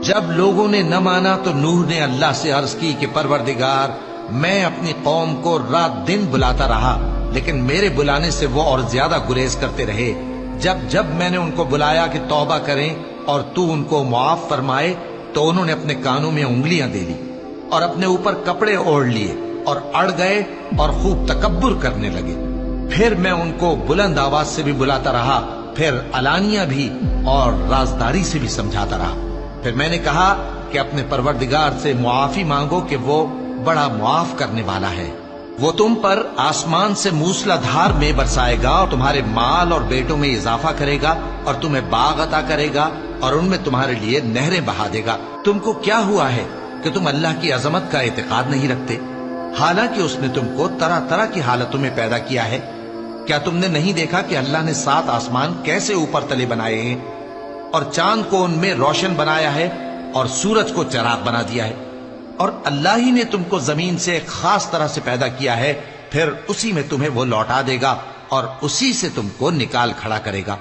جب لوگوں نے نہ مانا تو نوح نے اللہ سے عرض کی کہ پروردگار، میں اپنی قوم کو رات دن بلاتا رہا، لیکن میرے بلانے سے وہ اور زیادہ گریز کرتے رہے۔ جب میں نے ان کو بلایا کہ توبہ کریں اور تو ان کو معاف فرمائے، تو انہوں نے اپنے کانوں میں انگلیاں دے لی اور اپنے اوپر کپڑے اوڑھ لیے اور اڑ گئے اور خوب تکبر کرنے لگے۔ پھر میں ان کو بلند آواز سے بھی بلاتا رہا، پھر علانیہ بھی اور رازداری سے بھی سمجھاتا رہا۔ پھر میں نے کہا کہ اپنے پروردگار سے معافی مانگو کہ وہ بڑا معاف کرنے والا ہے۔ وہ تم پر آسمان سے موسلا دھار میں برسائے گا اور تمہارے مال اور بیٹوں میں اضافہ کرے گا اور تمہیں باغ عطا کرے گا اور ان میں تمہارے لیے نہریں بہا دے گا۔ تم کو کیا ہوا ہے کہ تم اللہ کی عظمت کا اعتقاد نہیں رکھتے، حالانکہ اس نے تم کو طرح طرح کی حالتوں میں پیدا کیا ہے؟ کیا تم نے نہیں دیکھا کہ اللہ نے 7 آسمان کیسے اوپر تلے بنائے ہیں اور چاند کو ان میں روشن بنایا ہے اور سورج کو چراغ بنا دیا ہے؟ اور اللہ ہی نے تم کو زمین سے ایک خاص طرح سے پیدا کیا ہے، پھر اسی میں تمہیں وہ لوٹا دے گا اور اسی سے تم کو نکال کھڑا کرے گا۔